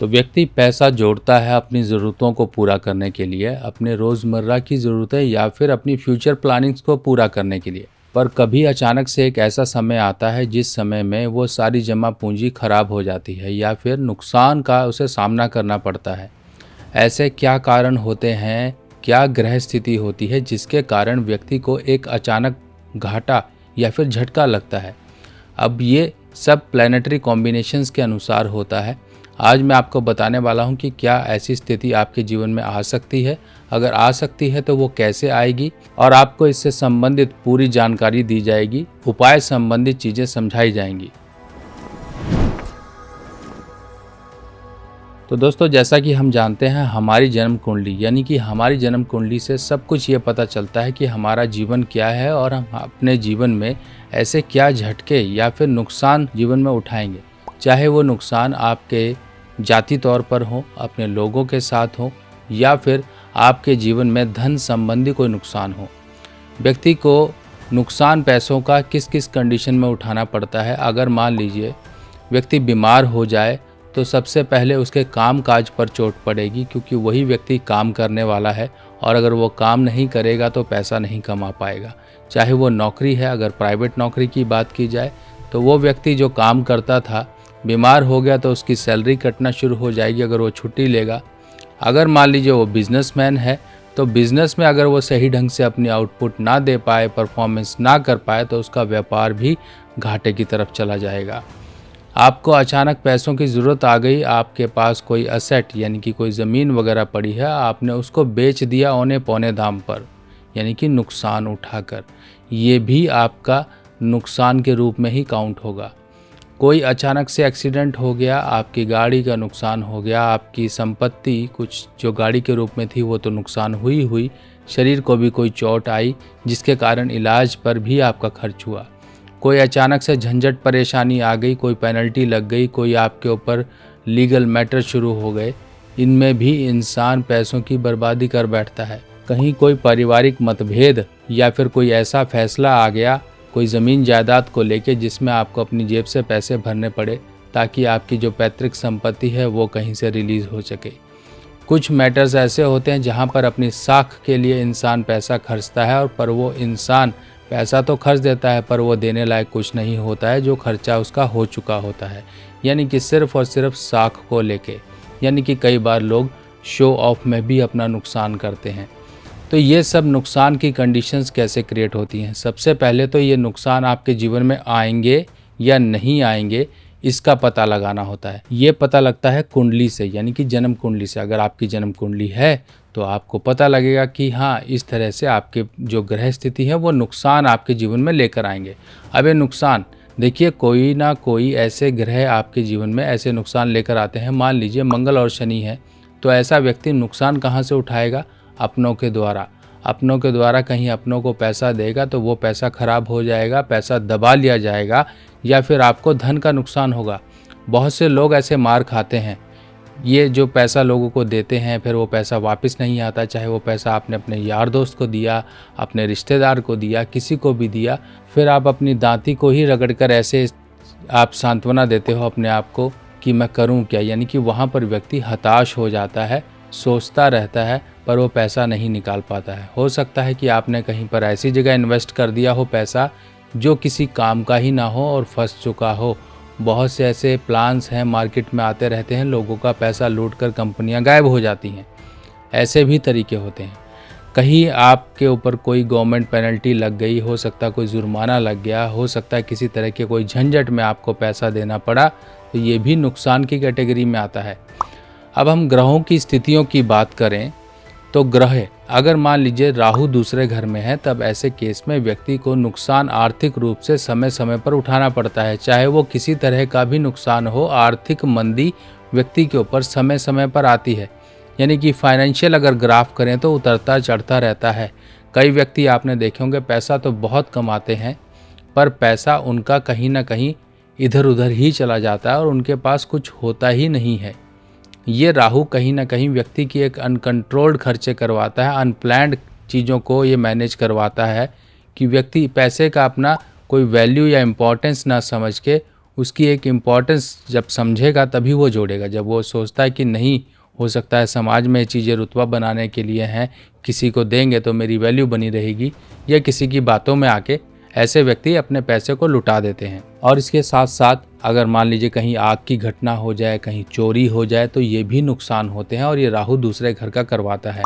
तो व्यक्ति पैसा जोड़ता है अपनी ज़रूरतों को पूरा करने के लिए, अपने रोज़मर्रा की ज़रूरतें या फिर अपनी फ्यूचर प्लानिंग्स को पूरा करने के लिए। पर कभी अचानक से एक ऐसा समय आता है जिस समय में वो सारी जमा पूंजी खराब हो जाती है या फिर नुकसान का उसे सामना करना पड़ता है। ऐसे क्या कारण होते हैं, क्या ग्रह स्थिति होती है जिसके कारण व्यक्ति को एक अचानक घाटा या फिर झटका लगता है? अब ये सब प्लैनेटरी कॉम्बिनेशंस के अनुसार होता है। आज मैं आपको बताने वाला हूँ कि क्या ऐसी स्थिति आपके जीवन में आ सकती है, अगर आ सकती है तो वो कैसे आएगी, और आपको इससे संबंधित पूरी जानकारी दी जाएगी, उपाय संबंधित चीज़ें समझाई जाएंगी। तो दोस्तों, जैसा कि हम जानते हैं, हमारी जन्म कुंडली यानी कि हमारी जन्म कुंडली से सब कुछ ये पता चलता है कि हमारा जीवन क्या है और हम अपने जीवन में ऐसे क्या झटके या फिर नुकसान जीवन में उठाएंगे। चाहे वो नुकसान आपके जाति तौर पर हो, अपने लोगों के साथ हो, या फिर आपके जीवन में धन संबंधी कोई नुकसान हो। व्यक्ति को नुकसान पैसों का किस किस कंडीशन में उठाना पड़ता है। अगर मान लीजिए व्यक्ति बीमार हो जाए तो सबसे पहले उसके काम काज पर चोट पड़ेगी, क्योंकि वही व्यक्ति काम करने वाला है और अगर वो काम नहीं करेगा तो पैसा नहीं कमा पाएगा। चाहे वो नौकरी है, अगर प्राइवेट नौकरी की बात की जाए तो वो व्यक्ति जो काम करता था बीमार हो गया तो उसकी सैलरी कटना शुरू हो जाएगी अगर वो छुट्टी लेगा। अगर मान लीजिए वो बिजनेसमैन है तो बिजनेस में अगर वो सही ढंग से अपनी आउटपुट ना दे पाए, परफॉर्मेंस ना कर पाए, तो उसका व्यापार भी घाटे की तरफ चला जाएगा। आपको अचानक पैसों की ज़रूरत आ गई, आपके पास कोई असेट यानी कि कोई ज़मीन वगैरह पड़ी है, आपने उसको बेच दिया औने पौने दाम पर यानी कि नुकसान उठाकर, ये भी आपका नुकसान के रूप में ही काउंट होगा। कोई अचानक से एक्सीडेंट हो गया, आपकी गाड़ी का नुकसान हो गया, आपकी संपत्ति कुछ जो गाड़ी के रूप में थी वो तो नुकसान हुई, शरीर को भी कोई चोट आई जिसके कारण इलाज पर भी आपका खर्च हुआ। कोई अचानक से झंझट परेशानी आ गई, कोई पेनल्टी लग गई, कोई आपके ऊपर लीगल मैटर शुरू हो गए, इनमें भी इंसान पैसों की बर्बादी कर बैठता है। कहीं कोई पारिवारिक मतभेद या फिर कोई ऐसा फैसला आ गया कोई ज़मीन जायदाद को लेके जिसमें आपको अपनी जेब से पैसे भरने पड़े ताकि आपकी जो पैतृक संपत्ति है वो कहीं से रिलीज़ हो सके। कुछ मैटर्स ऐसे होते हैं जहां पर अपनी साख के लिए इंसान पैसा खर्चता है, और पर वो इंसान पैसा तो खर्च देता है पर वो देने लायक कुछ नहीं होता है जो खर्चा उसका हो चुका होता है, यानी कि सिर्फ़ और सिर्फ साख को लेके। यानी कि कई बार लोग शो ऑफ में भी अपना नुकसान करते हैं। तो ये सब नुकसान की कंडीशंस कैसे क्रिएट होती हैं? सबसे पहले तो ये नुकसान आपके जीवन में आएंगे या नहीं आएंगे, इसका पता लगाना होता है। ये पता लगता है कुंडली से, यानी कि जन्म कुंडली से। अगर आपकी जन्म कुंडली है तो आपको पता लगेगा कि हाँ, इस तरह से आपके जो ग्रह स्थिति है वो नुकसान आपके जीवन में लेकर आएंगे। अब ये नुकसान देखिए, कोई ना कोई ऐसे ग्रह आपके जीवन में ऐसे नुकसान लेकर आते हैं। मान लीजिए मंगल और शनि है, तो ऐसा व्यक्ति नुकसान कहाँ से उठाएगा? अपनों के द्वारा। अपनों के द्वारा कहीं अपनों को पैसा देगा तो वो पैसा खराब हो जाएगा, पैसा दबा लिया जाएगा, या फिर आपको धन का नुकसान होगा। बहुत से लोग ऐसे मार खाते हैं, ये जो पैसा लोगों को देते हैं फिर वो पैसा वापस नहीं आता। चाहे वो पैसा आपने अपने यार दोस्त को दिया, अपने रिश्तेदार को दिया, किसी को भी दिया, फिर आप अपनी दांती को ही रगड़कर ऐसे आप सांत्वना देते हो अपने आप को कि मैं करूं क्या। यानी कि वहाँ पर व्यक्ति हताश हो जाता है, सोचता रहता है पर वो पैसा नहीं निकाल पाता है। हो सकता है कि आपने कहीं पर ऐसी जगह इन्वेस्ट कर दिया हो पैसा जो किसी काम का ही ना हो और फंस चुका हो। बहुत से ऐसे प्लान्स हैं, मार्केट में आते रहते हैं, लोगों का पैसा लूट कर कंपनियां गायब हो जाती हैं। ऐसे भी तरीके होते हैं। कहीं आपके ऊपर कोई गवर्नमेंट पेनल्टी लग गई, हो सकता है कोई जुर्माना लग गया, हो सकता है किसी तरह के कोई झंझट में आपको पैसा देना पड़ा, तो ये भी नुकसान की कैटेगरी में आता है। अब हम ग्रहों की स्थितियों की बात करें तो ग्रह अगर मान लीजिए राहु दूसरे घर में है, तब ऐसे केस में व्यक्ति को नुकसान आर्थिक रूप से समय समय पर उठाना पड़ता है। चाहे वो किसी तरह का भी नुकसान हो, आर्थिक मंदी व्यक्ति के ऊपर समय समय पर आती है। यानी कि फाइनेंशियल अगर ग्राफ करें तो उतरता चढ़ता रहता है। कई व्यक्ति आपने देखे होंगे पैसा तो बहुत कमाते हैं पर पैसा उनका कहीं ना कहीं इधर उधर ही चला जाता है और उनके पास कुछ होता ही नहीं है। ये राहु कहीं ना कहीं व्यक्ति की एक अनकंट्रोल्ड खर्चे करवाता है, अनप्लैंड चीज़ों को ये मैनेज करवाता है कि व्यक्ति पैसे का अपना कोई वैल्यू या इम्पोर्टेंस ना समझ के उसकी एक इम्पोर्टेंस जब समझेगा तभी वो जोड़ेगा। जब वो सोचता है कि नहीं, हो सकता है समाज में ये चीज़ें रुतबा बनाने के लिए हैं, किसी को देंगे तो मेरी वैल्यू बनी रहेगी, या किसी की बातों में आके ऐसे व्यक्ति अपने पैसे को लुटा देते हैं। और इसके साथ साथ अगर मान लीजिए कहीं आग की घटना हो जाए, कहीं चोरी हो जाए, तो ये भी नुकसान होते हैं और ये राहु दूसरे घर का करवाता है।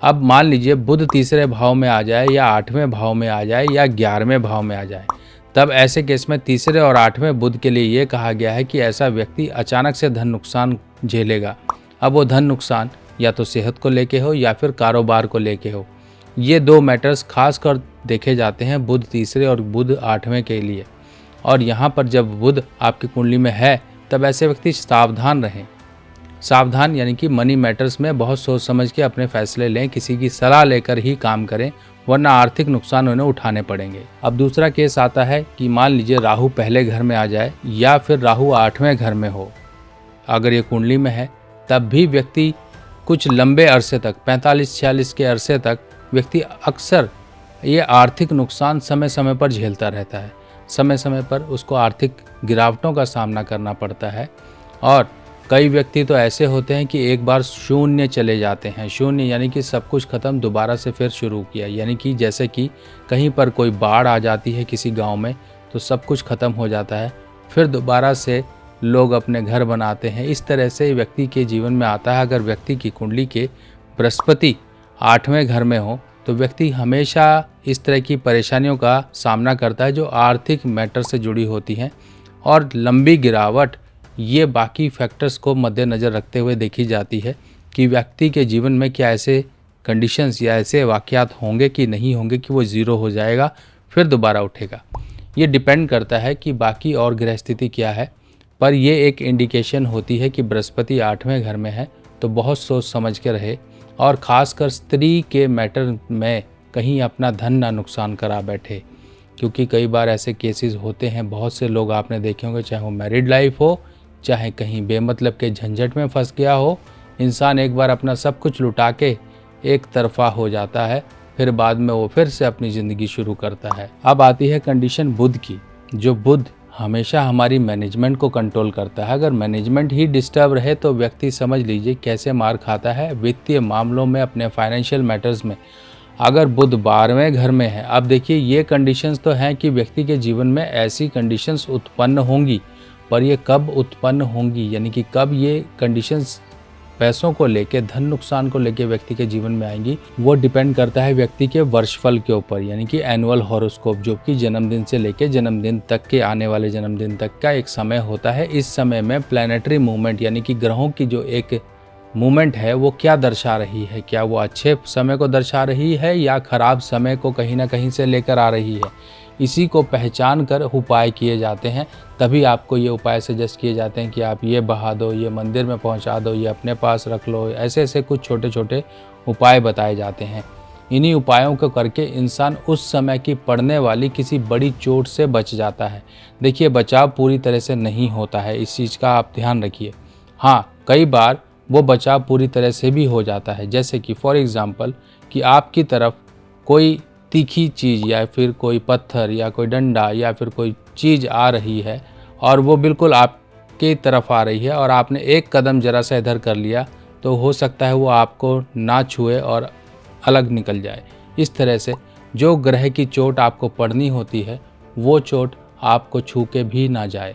अब मान लीजिए बुध तीसरे भाव में आ जाए, या 8वें भाव में आ जाए, या 11वें भाव में आ जाए, तब ऐसे केस में तीसरे और 8वें बुध के लिए ये कहा गया है कि ऐसा व्यक्ति अचानक से धन नुकसान झेलेगा। अब वो धन नुकसान या तो सेहत को लेके हो या फिर कारोबार को लेके हो। ये दो मैटर्स खास कर देखे जाते हैं बुध तीसरे और बुध 8वें के लिए। और यहाँ पर जब बुध आपकी कुंडली में है तब ऐसे व्यक्ति सावधान रहें। सावधान यानी कि मनी मैटर्स में बहुत सोच समझ के अपने फैसले लें, किसी की सलाह लेकर ही काम करें, वरना आर्थिक नुकसान उन्हें उठाने पड़ेंगे। अब दूसरा केस आता है कि मान लीजिए राहु पहले घर में आ जाए या फिर राहु 8वें घर में हो। अगर ये कुंडली में है तब भी व्यक्ति कुछ लंबे अरसे तक 45-46 के अरसे तक व्यक्ति अक्सर ये आर्थिक नुकसान समय समय पर झेलता रहता है। समय समय पर उसको आर्थिक गिरावटों का सामना करना पड़ता है। और कई व्यक्ति तो ऐसे होते हैं कि एक बार शून्य चले जाते हैं। शून्य यानी कि सब कुछ ख़त्म, दोबारा से फिर शुरू किया। यानी कि जैसे कि कहीं पर कोई बाढ़ आ जाती है किसी गांव में तो सब कुछ ख़त्म हो जाता है, फिर दोबारा से लोग अपने घर बनाते हैं। इस तरह से व्यक्ति के जीवन में आता है। अगर व्यक्ति की कुंडली के बृहस्पति 8वें घर में हो तो व्यक्ति हमेशा इस तरह की परेशानियों का सामना करता है जो आर्थिक मैटर से जुड़ी होती हैं। और लंबी गिरावट ये बाकी फैक्टर्स को मद्देनज़र रखते हुए देखी जाती है कि व्यक्ति के जीवन में क्या ऐसे कंडीशंस या ऐसे वाक़यात होंगे कि नहीं होंगे कि वो ज़ीरो हो जाएगा फिर दोबारा उठेगा। ये डिपेंड करता है कि बाकी और ग्रह स्थिति क्या है, पर ये एक इंडिकेशन होती है कि बृहस्पति 8वें घर में है तो बहुत सोच समझ के रहे। और ख़ासकर स्त्री के मैटर में कहीं अपना धन ना नुकसान करा बैठे, क्योंकि कई बार ऐसे केसेस होते हैं। बहुत से लोग आपने देखे होंगे, चाहे वो मैरिड लाइफ हो, चाहे कहीं बेमतलब के झंझट में फंस गया हो, इंसान एक बार अपना सब कुछ लुटा के एक तरफा हो जाता है, फिर बाद में वो फिर से अपनी ज़िंदगी शुरू करता है। अब आती है कंडीशन बुध की। जो बुध हमेशा हमारी मैनेजमेंट को कंट्रोल करता है। अगर मैनेजमेंट ही डिस्टर्ब रहे तो व्यक्ति समझ लीजिए कैसे मार खाता है वित्तीय मामलों में, अपने फाइनेंशियल मैटर्स में। अगर बुध 12वें घर में है, अब देखिए ये कंडीशंस तो हैं कि व्यक्ति के जीवन में ऐसी कंडीशंस उत्पन्न होंगी, पर ये कब उत्पन्न होंगी यानी कि कब ये कंडीशंस पैसों को लेके, धन नुकसान को लेके व्यक्ति के जीवन में आएंगी, वो डिपेंड करता है व्यक्ति के वर्षफल के ऊपर, यानी कि एनुअल हॉरोस्कोप, जो कि जन्मदिन से लेके जन्मदिन तक के आने वाले जन्मदिन तक का एक समय होता है। इस समय में प्लैनेटरी मूवमेंट यानी कि ग्रहों की जो एक मूवमेंट है वो क्या दर्शा रही है, क्या वो अच्छे समय को दर्शा रही है या खराब समय को कहीं ना कहीं से लेकर आ रही है, इसी को पहचान कर उपाय किए जाते हैं। तभी आपको ये उपाय सजेस्ट किए जाते हैं कि आप ये बहा दो, ये मंदिर में पहुंचा दो, ये अपने पास रख लो। ऐसे ऐसे कुछ छोटे छोटे उपाय बताए जाते हैं। इन्हीं उपायों को करके इंसान उस समय की पड़ने वाली किसी बड़ी चोट से बच जाता है। देखिए, बचाव पूरी तरह से नहीं होता है, इस चीज़ का आप ध्यान रखिए। हाँ, कई बार वो बचाव पूरी तरह से भी हो जाता है। जैसे कि फॉर एग्ज़ाम्पल कि आपकी तरफ कोई तीखी चीज़ या फिर कोई पत्थर या कोई डंडा या फिर कोई चीज़ आ रही है और वो बिल्कुल आपके तरफ आ रही है और आपने एक कदम ज़रा सा इधर कर लिया तो हो सकता है वो आपको ना छुए और अलग निकल जाए। इस तरह से जो ग्रह की चोट आपको पड़नी होती है वो चोट आपको छू के भी ना जाए।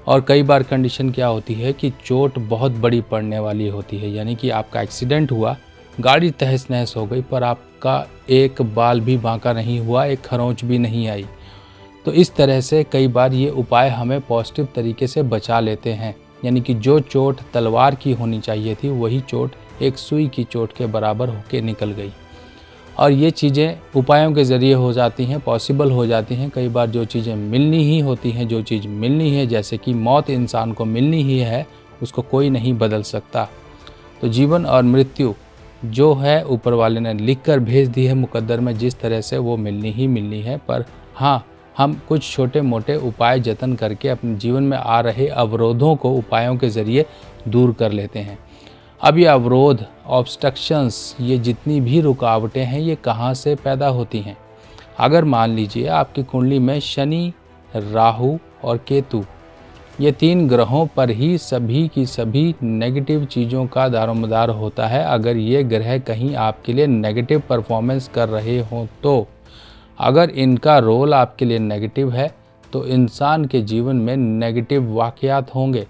और कई बार कंडीशन क्या होती है कि चोट बहुत बड़ी पड़ने वाली होती है, यानी कि आपका एक्सीडेंट हुआ, गाड़ी तहस नहस हो गई, पर आपका एक बाल भी बांका नहीं हुआ, एक खरोंच भी नहीं आई। तो इस तरह से कई बार ये उपाय हमें पॉजिटिव तरीके से बचा लेते हैं, यानी कि जो चोट तलवार की होनी चाहिए थी वही चोट एक सुई की चोट के बराबर होके निकल गई। और ये चीज़ें उपायों के ज़रिए हो जाती हैं, पॉसिबल हो जाती हैं। कई बार जो चीज़ें मिलनी ही होती हैं, जो चीज़ मिलनी है, जैसे कि मौत इंसान को मिलनी ही है, उसको कोई नहीं बदल सकता। तो जीवन और मृत्यु जो है ऊपर वाले ने लिख कर भेज दी है मुकद्दर में, जिस तरह से वो मिलनी ही मिलनी है। पर हाँ, हम कुछ छोटे मोटे उपाय जतन करके अपने जीवन में आ रहे अवरोधों को उपायों के ज़रिए दूर कर लेते हैं। अब ये अवरोध, ऑब्स्ट्रक्शंस, ये जितनी भी रुकावटें हैं ये कहाँ से पैदा होती हैं? अगर मान लीजिए आपकी कुंडली में शनि, राहु और केतु ये 3 ग्रहों पर ही सभी की सभी नेगेटिव चीज़ों का दारोमदार होता है। अगर ये ग्रह कहीं आपके लिए नेगेटिव परफॉर्मेंस कर रहे हों तो अगर इनका रोल आपके लिए नेगेटिव है तो इंसान के जीवन में नेगेटिव वाक़यात होंगे।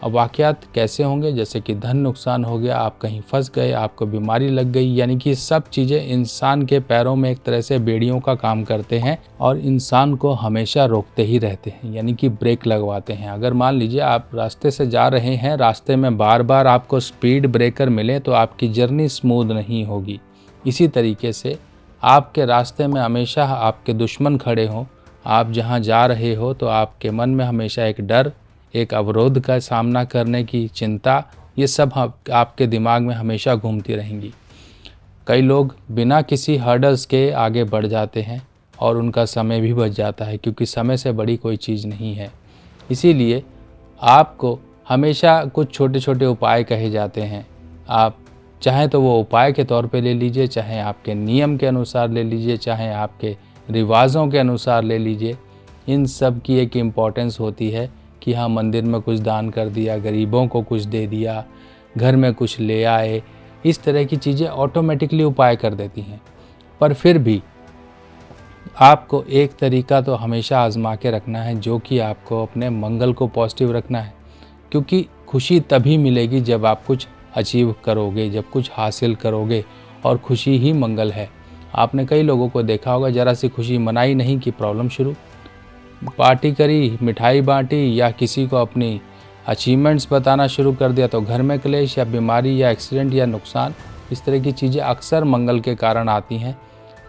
अब वाक़यात कैसे होंगे? जैसे कि धन नुकसान हो गया, आप कहीं फंस गए, आपको बीमारी लग गई, यानी कि सब चीज़ें इंसान के पैरों में एक तरह से बेड़ियों का काम करते हैं और इंसान को हमेशा रोकते ही रहते हैं, यानी कि ब्रेक लगवाते हैं। अगर मान लीजिए आप रास्ते से जा रहे हैं, रास्ते में बार बार आपको स्पीड ब्रेकर मिले तो आपकी जर्नी स्मूथ नहीं होगी। इसी तरीके से आपके रास्ते में हमेशा आपके दुश्मन खड़े हों, आप जहाँ जा रहे हो तो आपके मन में हमेशा एक डर, एक अवरोध का सामना करने की चिंता, ये सब आपके दिमाग में हमेशा घूमती रहेंगी। कई लोग बिना किसी हर्डल्स के आगे बढ़ जाते हैं और उनका समय भी बच जाता है, क्योंकि समय से बड़ी कोई चीज़ नहीं है। इसीलिए आपको हमेशा कुछ छोटे छोटे उपाय कहे जाते हैं। आप चाहें तो वो उपाय के तौर पे ले लीजिए, चाहे आपके नियम के अनुसार ले लीजिए, चाहे आपके रिवाज़ों के अनुसार ले लीजिए। इन सब की एक इम्पॉर्टेंस होती है कि हाँ, मंदिर में कुछ दान कर दिया, गरीबों को कुछ दे दिया, घर में कुछ ले आए, इस तरह की चीज़ें ऑटोमेटिकली उपाय कर देती हैं। पर फिर भी आपको एक तरीका तो हमेशा आजमा के रखना है, जो कि आपको अपने मंगल को पॉजिटिव रखना है, क्योंकि खुशी तभी मिलेगी जब आप कुछ अचीव करोगे, जब कुछ हासिल करोगे, और खुशी ही मंगल है। आपने कई लोगों को देखा होगा, ज़रा सी खुशी मनाई नहीं कि प्रॉब्लम शुरू, पार्टी करी, मिठाई बांटी या किसी को अपनी अचीवमेंट्स बताना शुरू कर दिया तो घर में क्लेश या बीमारी या एक्सीडेंट या नुकसान। इस तरह की चीज़ें अक्सर मंगल के कारण आती हैं।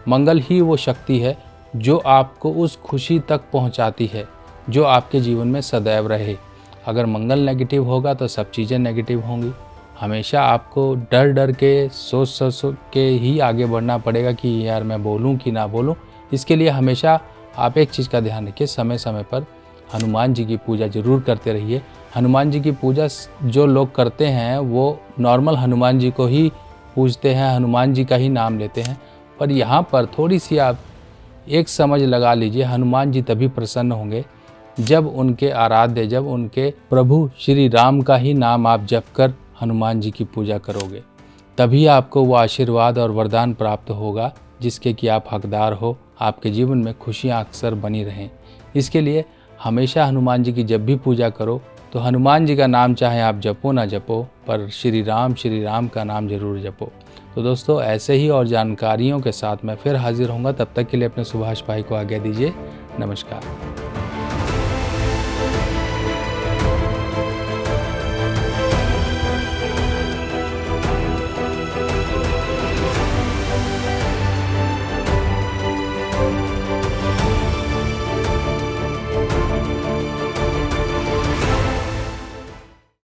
मंगल ही वो शक्ति है जो आपको उस खुशी तक पहुंचाती है जो आपके जीवन में सदैव रहे। अगर मंगल नेगेटिव होगा तो सब चीज़ें नेगेटिव होंगी। हमेशा आपको डर डर के सोच के ही आगे बढ़ना पड़ेगा कि यार मैं बोलूं कि ना बोलूं। इसके लिए हमेशा आप एक चीज़ का ध्यान रखिए, समय समय पर हनुमान जी की पूजा ज़रूर करते रहिए। हनुमान जी की पूजा जो लोग करते हैं वो नॉर्मल हनुमान जी को ही पूजते हैं, हनुमान जी का ही नाम लेते हैं। पर यहाँ पर थोड़ी सी आप एक समझ लगा लीजिए, हनुमान जी तभी प्रसन्न होंगे जब उनके आराध्य, जब उनके प्रभु श्री राम का ही नाम आप जप कर हनुमान जी की पूजा करोगे, तभी आपको वो आशीर्वाद और वरदान प्राप्त होगा जिसके कि आप हकदार हो। आपके जीवन में खुशियाँ अक्सर बनी रहें। इसके लिए हमेशा हनुमान जी की जब भी पूजा करो तो हनुमान जी का नाम चाहे आप जपो ना जपो, पर श्री राम का नाम जरूर जपो। तो दोस्तों, ऐसे ही और जानकारियों के साथ मैं फिर हाजिर होऊंगा। तब तक के लिए अपने सुभाष भाई को आज्ञा दीजिए। नमस्कार।